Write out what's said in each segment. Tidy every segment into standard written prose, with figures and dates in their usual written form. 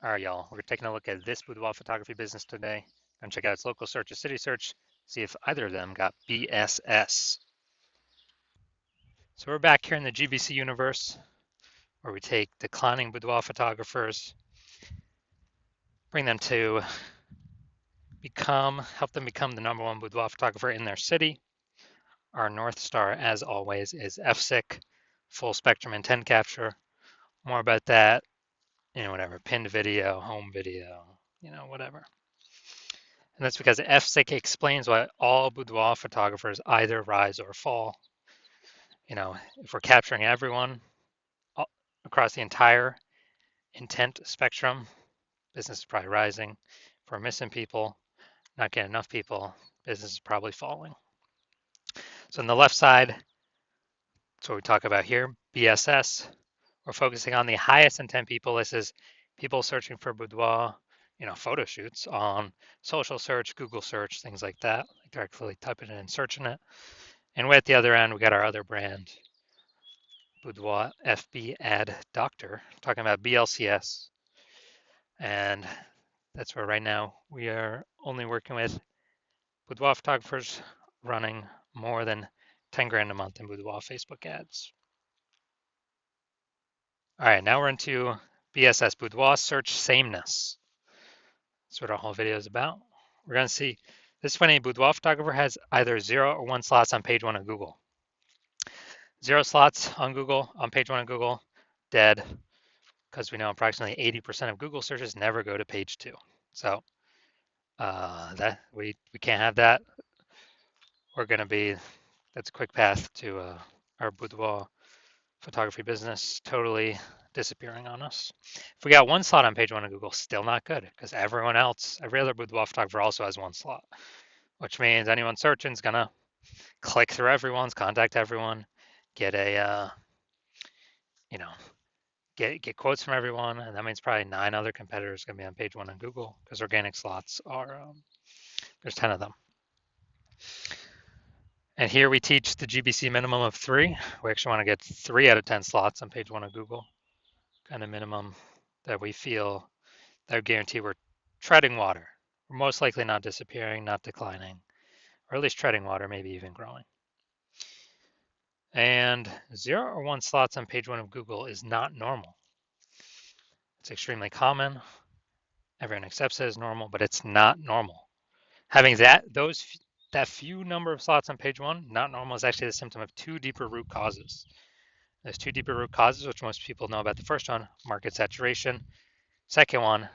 All right, y'all, we're taking a look at this boudoir photography business today. Gonna check out its local search or city search, see if either of them got BSS. So we're back here in the GBC universe where we take declining boudoir photographers, bring them to help them become the #1 boudoir photographer in their city. Our North Star, as always, is FSIC, full spectrum intent capture. More about that, whatever, pinned video, home video, whatever. And that's because FSIC explains why all boudoir photographers either rise or fall. If we're capturing everyone across the entire intent spectrum, business is probably rising. If we're missing people, not getting enough people, business is probably falling. So on the left side, that's what we talk about here, BSS. We're focusing on the highest intent people. This is people searching for boudoir, photo shoots on social search, Google search, things like that, like directly typing it and searching it. And way at the other end, we got our other brand, Boudoir FB Ad Doctor, talking about BLCS. And that's where right now we are only working with boudoir photographers running more than 10 grand a month in boudoir Facebook ads. All right, now we're into BSS, Boudoir Search Sameness. That's what our whole video is about. We're going to see this when a boudoir photographer has either 0 or 1 slots on page 1 of Google. 0 slots on Google, on page 1 of Google, dead, because we know approximately 80% of Google searches never go to page 2. So that we can't have that. We're going to be, that's a quick path to our boudoir photography business totally disappearing on us. If we got 1 slot on page 1 of Google, still not good, because everyone else, every other boudoir photographer also has 1 slot, which means anyone searching is going to click through everyone's, contact everyone, get a, get quotes from everyone, and that means probably 9 other competitors going to be on page 1 on Google, because organic slots are, there's 10 of them. And here we teach the GBC minimum of 3. We actually want to get 3 out of 10 slots on page 1 of Google, kind of minimum that we feel that would guarantee we're treading water. We're most likely not disappearing, not declining, or at least treading water, maybe even growing. And 0 or 1 slots on page 1 of Google is not normal. It's extremely common. Everyone accepts it as normal, but it's not normal. Having that few number of slots on page 1, not normal, is actually the symptom of 2 deeper root causes. There's 2 deeper root causes, which most people know about. The first one, market saturation. Second one,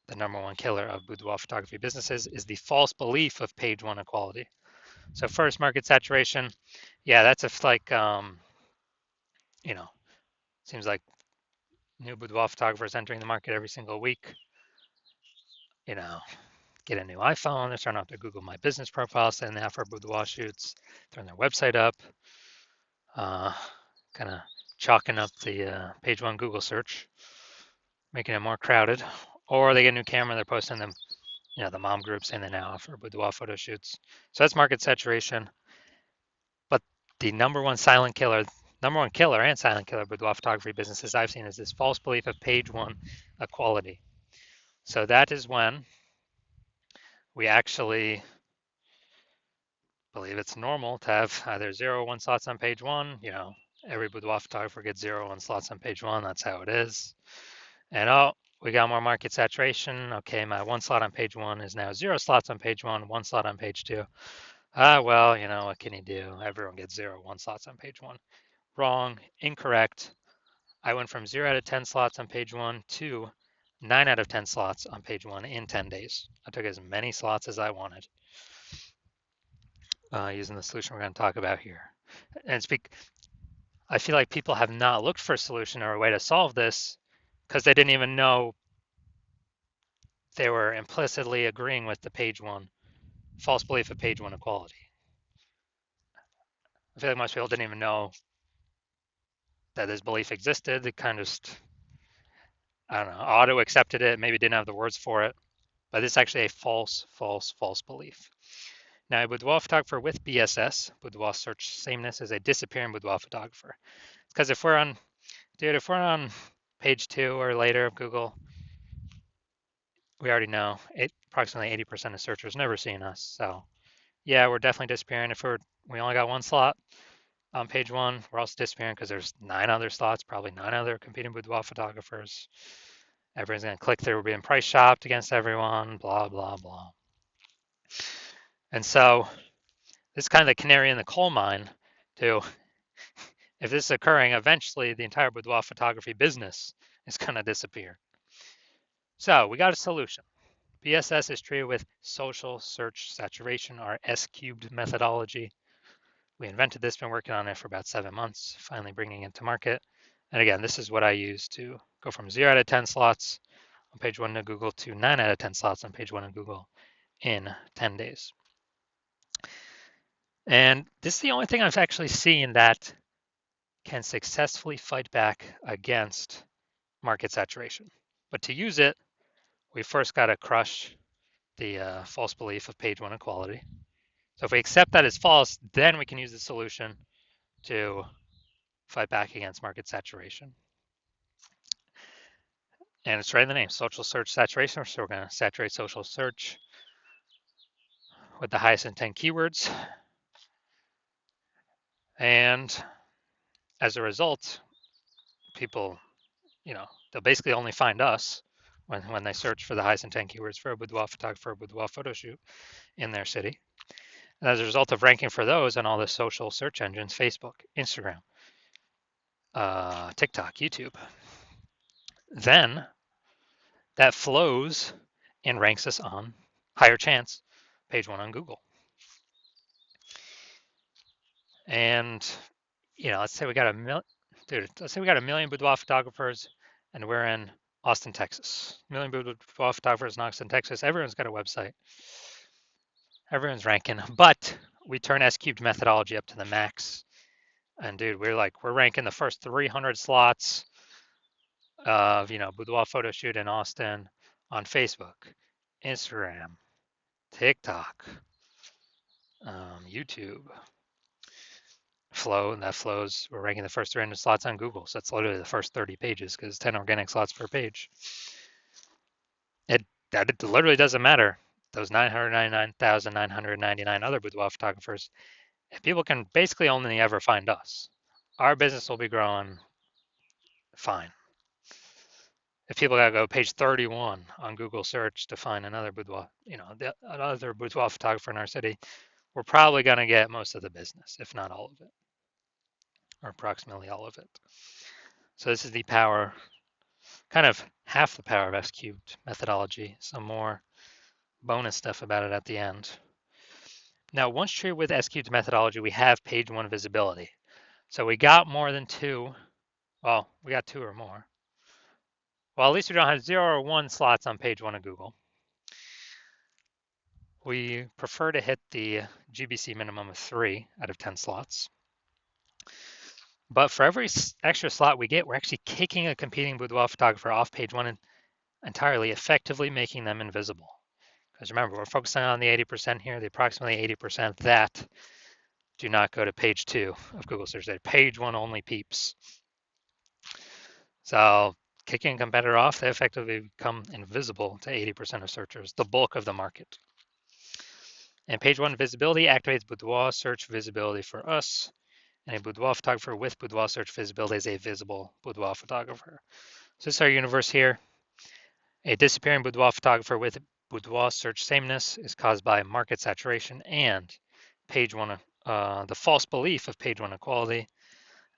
the #1 killer of boudoir photography businesses, is the false belief of page 1 equality. So first, market saturation. Yeah, that's seems like new boudoir photographers entering the market every single week. Get a new iPhone, they're starting off their Google My Business profile, saying they have for boudoir shoots, throwing their website up, kind of chalking up the page 1 Google search, making it more crowded. Or they get a new camera, they're posting them, the mom group saying they now offer boudoir photo shoots. So that's market saturation. But the #1 silent killer, #1 killer and silent killer boudoir photography businesses I've seen is this false belief of page 1 equality. So that is when we actually believe it's normal to have either 0 or 1 slots on page 1. Every boudoir photographer gets 0 or 1 slots on page 1. That's how it is. And we got more market saturation. Okay, my 1 slot on page 1 is now 0 slots on page 1, 1 slot on page 2. Well, what can you do? Everyone gets 0 or 1 slots on page 1. Wrong, incorrect. I went from 0 out of 10 slots on page 1 to 9 out of 10 slots on page 1 in 10 days. I took as many slots as I wanted using the solution we're going to talk about here. And I feel like people have not looked for a solution or a way to solve this because they didn't even know they were implicitly agreeing with the page 1 false belief of page 1 equality. I feel like most people didn't even know that this belief existed. They kind of just, I don't know, auto accepted it, maybe didn't have the words for it, but it's actually a false belief. Now, a boudoir photographer with BSS, boudoir search sameness, is a disappearing boudoir photographer. Because if we're on page 2 or later of Google, we already know approximately 80% of searchers never seeing us. So yeah, we're definitely disappearing. If we only got one slot on page one, we're also disappearing because there's 9 other slots, probably 9 other competing boudoir photographers. Everyone's gonna click through. We're being price shopped against everyone. Blah blah blah. And so this is kind of the canary in the coal mine. To if this is occurring, eventually the entire boudoir photography business is gonna disappear. So we got a solution. BSS is treated with social search saturation, our S cubed methodology. We invented this, been working on it for about 7 months, finally bringing it to market. And again, this is what I use to go from 0 out of 10 slots on page 1 of Google to 9 out of 10 slots on page 1 of Google in 10 days. And this is the only thing I've actually seen that can successfully fight back against market saturation. But to use it, we first got to crush the false belief of page 1 equality. So if we accept that as false, then we can use the solution to fight back against market saturation. And it's right in the name, social search saturation. So we're going to saturate social search with the highest intent keywords. And as a result, people, they'll basically only find us when they search for the highest intent keywords for a boudoir photographer, boudoir photo shoot in their city. And as a result of ranking for those on all the social search engines, Facebook, Instagram, TikTok, YouTube, then that flows and ranks us on higher chance page 1 on Google. And let's say we got a million boudoir photographers and we're in Austin, Texas. A million boudoir photographers in Austin, Texas. Everyone's got a website. Everyone's ranking, but we turn S cubed methodology up to the max. And dude, we're ranking the first 300 slots of, boudoir photo shoot in Austin on Facebook, Instagram, TikTok, YouTube, that flows. We're ranking the first 300 slots on Google. So it's literally the first 30 pages because 10 organic slots per page. It literally doesn't matter. Those 999,999 other boudoir photographers, if people can basically only ever find us, our business will be growing fine. If people gotta go page 31 on Google search to find another boudoir, another boudoir photographer in our city, we're probably gonna get most of the business, if not all of it, or approximately all of it. So this is the power, kind of half the power of S cubed methodology. Some more bonus stuff about it at the end. Now, once treated with S cubed methodology, we have page 1 visibility. So we got more than 2. Well, we got 2 or more. Well, at least we don't have 0 or 1 slots on page 1 of Google. We prefer to hit the GBC minimum of 3 out of 10 slots. But for every extra slot we get, we're actually kicking a competing boudoir photographer off page 1 entirely, effectively making them invisible. Because remember, we're focusing on the 80% here, the approximately 80% that do not go to page 2 of Google search. They're page 1 only peeps. So kicking a competitor off, they effectively become invisible to 80% of searchers, the bulk of the market. And page 1 visibility activates boudoir search visibility for us. And a boudoir photographer with boudoir search visibility is a visible boudoir photographer. So this is our universe here. A disappearing boudoir photographer with boudoir search sameness is caused by market saturation and page 1, the false belief of page 1 equality.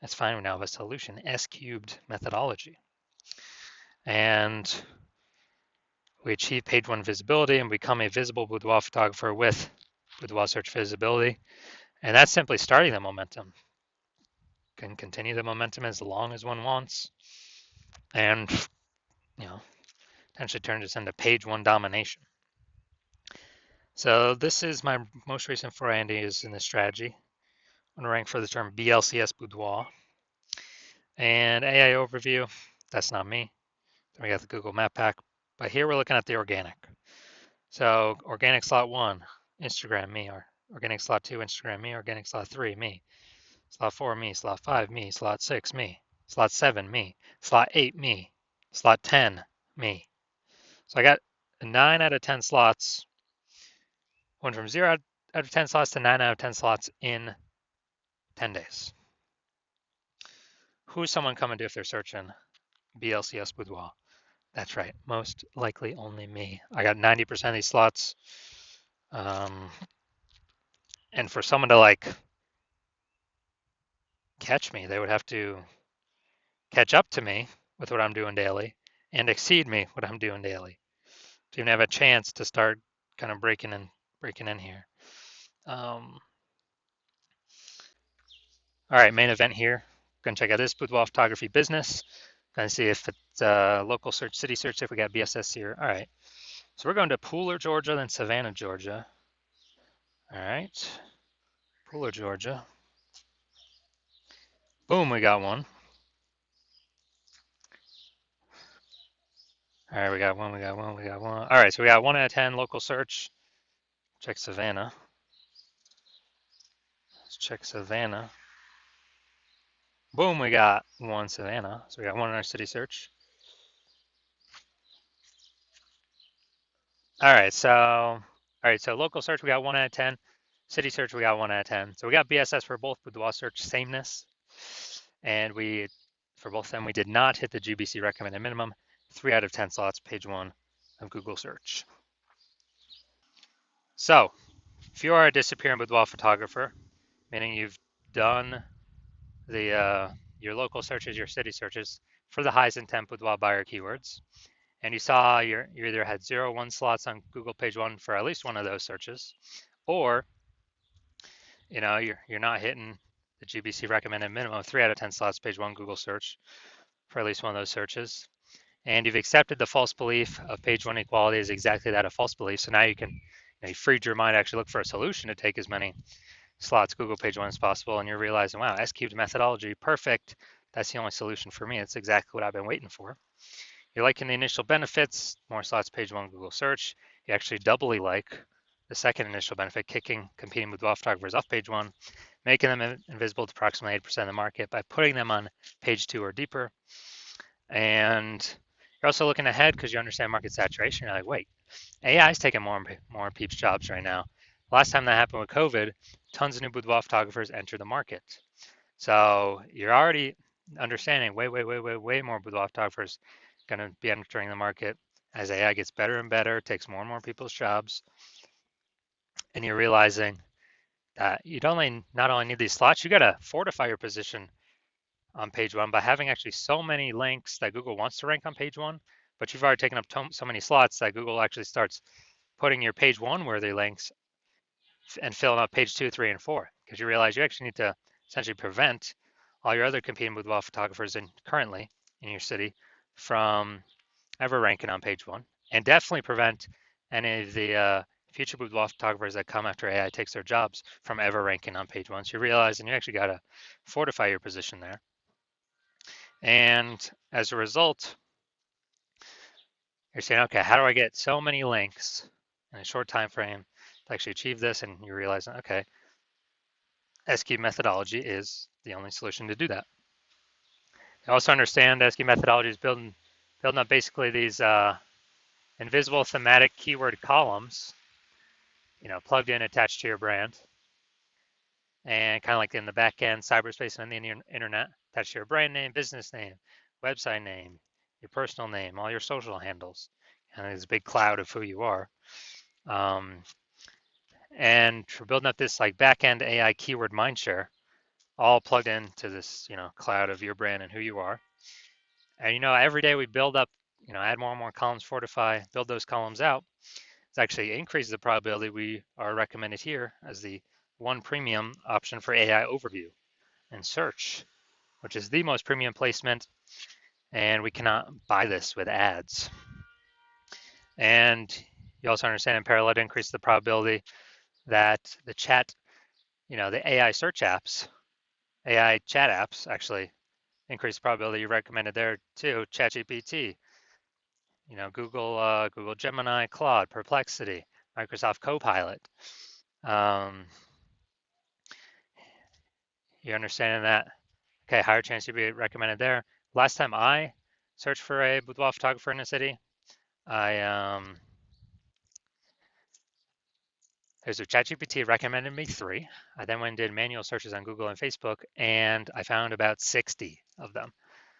That's fine. We now have a solution, S cubed methodology. And we achieve page 1 visibility and become a visible boudoir photographer with boudoir search visibility. And that's simply starting the momentum. Can continue the momentum as long as one wants. And, potentially turn this into page 1 domination. So this is my most recent foray into using this strategy. I'm going to rank for the term BLCS boudoir. And AI overview, that's not me. Then we got the Google Map Pack. But here we're looking at the organic. So organic slot 1, Instagram, me. Or organic slot 2, Instagram, me. Organic slot 3, me. Slot 4, me. Slot 5, me. Slot 6, me. Slot 7, me. Slot 8, me. Slot 10, me. So I got 9 out of 10 slots went from 0 out of 10 slots to 9 out of 10 slots in 10 days. Who's someone coming to if they're searching BLCS Boudoir? That's right. Most likely only me. I got 90% of these slots. And for someone to like catch me, they would have to catch up to me with what I'm doing daily and exceed me what I'm doing daily to even have a chance to start kind of breaking in here. All right, main event here. Gonna check out this boudoir photography business. Gonna see if it's local search, city search, if we got BSS here. All right, so we're going to Pooler, Georgia, then Savannah, Georgia. All right, Pooler, Georgia. Boom, we got one. All right, we got one. All right, so we got 1 out of 10 local search. Check Savannah. Let's check Savannah. Boom, we got 1 Savannah. So we got 1 in our city search. All right, so local search we got 1 out of 10. City search we got 1 out of 10. So we got BSS for both boudoir search sameness, and for both of them we did not hit the GBC recommended minimum. 3 out of 10 slots, page 1 of Google search. So if you are a disappearing boudoir photographer, meaning you've done your local searches, your city searches for the highest intent boudoir buyer keywords, and you saw you either had 0 or 1 slots on Google page 1 for at least one of those searches, or you're not hitting the GBC recommended minimum of 3 out of 10 slots page 1 Google search for at least one of those searches, and you've accepted the false belief of page 1 equality is exactly that, a false belief. So now you freed your mind to actually look for a solution to take as many slots Google page 1 as possible, and you're realizing, wow, S-cubed methodology, perfect. That's the only solution for me. It's exactly what I've been waiting for. You're liking the initial benefits, more slots page 1 Google search. You actually doubly like the second initial benefit, kicking competing boudoir photographers off page 1, making them invisible to approximately 8% of the market by putting them on page 2 or deeper. And you're also looking ahead because you understand market saturation. You're like, wait, AI is taking more people's jobs right now. Last time that happened with COVID, tons of new boudoir photographers entered the market. So you're already understanding way more boudoir photographers going to be entering the market as AI gets better and better, takes more and more people's jobs. And you're realizing that you not only need these slots, you got to fortify your position on page 1 by having actually so many links that Google wants to rank on page 1, but you've already taken up so many slots that Google actually starts putting your page 1 worthy links and filling up page 2, 3, and 4, because you realize you actually need to essentially prevent all your other competing boudoir photographers currently in your city from ever ranking on page 1, and definitely prevent any of the future boudoir photographers that come after AI takes their jobs from ever ranking on page 1. So you realize, and you actually got to fortify your position there. And as a result, you're saying, okay, how do I get so many links in a short time frame to actually achieve this? And you realize, okay, S-cube methodology is the only solution to do that. You also understand S-cube methodology is building up basically these invisible thematic keyword columns, plugged in, attached to your brand, and kind of like in the back end, cyberspace and the internet, attached to your brand name, business name, website name, your personal name, all your social handles, and there's a big cloud of who you are. And we're building up this like back end AI keyword mindshare, all plugged into this, cloud of your brand and who you are. And every day we build up, add more and more columns, fortify, build those columns out. It actually increases the probability we are recommended here as the one premium option for AI overview and search, which is the most premium placement, and we cannot buy this with ads. And you also understand in parallel to increase the probability that the chat, the AI search apps, AI chat apps actually increase the probability you recommended there too. ChatGPT, Google Gemini, Claude, Perplexity, Microsoft Copilot. You understanding that? Okay, higher chance you'd be recommended there. Last time I searched for a boudoir photographer in a city, I Okay, so ChatGPT recommended me 3. I then went and did manual searches on Google and Facebook, and I found about 60 of them.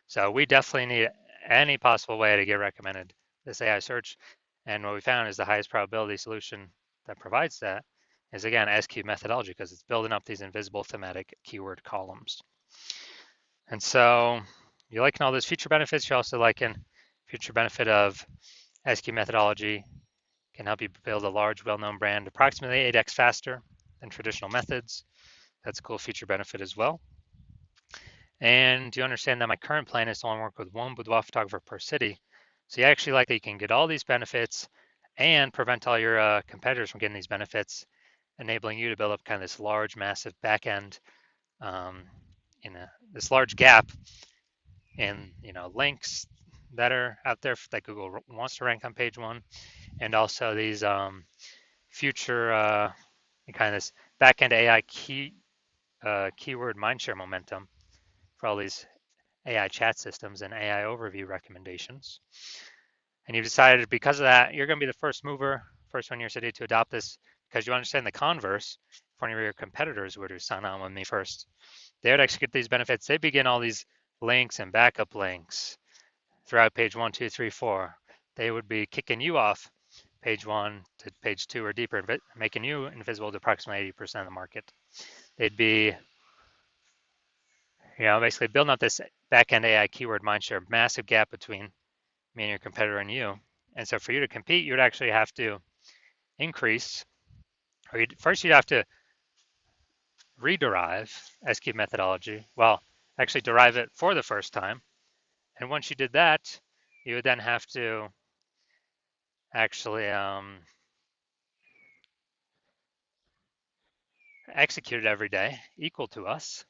So we definitely need any possible way to get recommended this AI search. And what we found is the highest probability solution that provides that is, again, SQ methodology, because it's building up these invisible thematic keyword columns. And so you're liking all those feature benefits. You're also liking future benefit of SQ methodology can help you build a large, well-known brand approximately 8x faster than traditional methods. That's a cool feature benefit as well. And you understand that my current plan is to only work with one boudoir photographer per city. So you actually like that you can get all these benefits and prevent all your competitors from getting these benefits, enabling you to build up kind of this large, massive back end in this large gap in links that are out there that Google wants to rank on page 1, and also these future kind of this back end AI keyword mindshare momentum for all these AI chat systems and AI overview recommendations. And you've decided because of that, you're going to be the first mover, first one in your city to adopt this, because you understand the converse. If one of your competitors were to sign on with me first, they would execute these benefits. They begin all these links and backup links throughout page 1, 2, 3, 4. They would be kicking you off page 1 to page 2 or deeper, making you invisible to approximately 80% of the market. They'd be basically building up this back-end AI keyword mindshare, massive gap between me and your competitor and you. And so for you to compete, you would actually have to increase, or first you'd have to rederive SQ methodology. Well, actually derive it for the first time. And once you did that, you would then have to actually execute it every day, equal to us.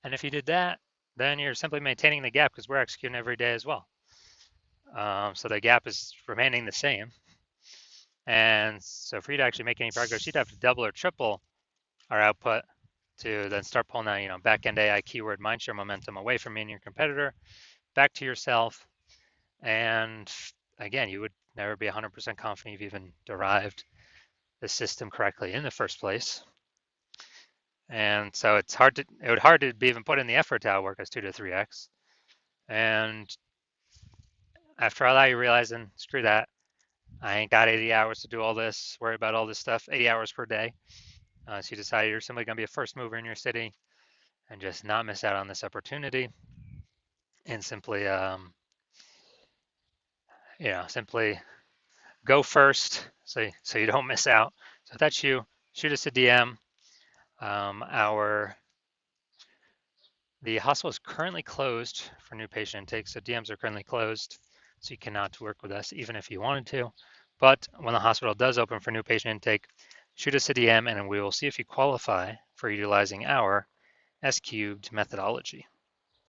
And if you did that, then you're simply maintaining the gap because we're executing every day as well. So the gap is remaining the same. And so for you to actually make any progress, you'd have to double or triple our output to then start pulling that, back-end AI keyword mindshare momentum away from me and your competitor, back to yourself. And again, you would never be 100% confident you've even derived the system correctly in the first place. And so it would hard to be even put in the effort to outwork us 2 to 3x. And after all that, you're realizing, screw that. I ain't got 80 hours to do all this, worry about all this stuff, 80 hours per day. So you decide you're simply going to be a first mover in your city and just not miss out on this opportunity, and simply, simply go first so you don't miss out. So if that's you, shoot us a DM. The hospital is currently closed for new patient intake, so DMs are currently closed, so you cannot work with us even if you wanted to. But when the hospital does open for new patient intake, shoot us a DM and we will see if you qualify for utilizing our S cubed methodology.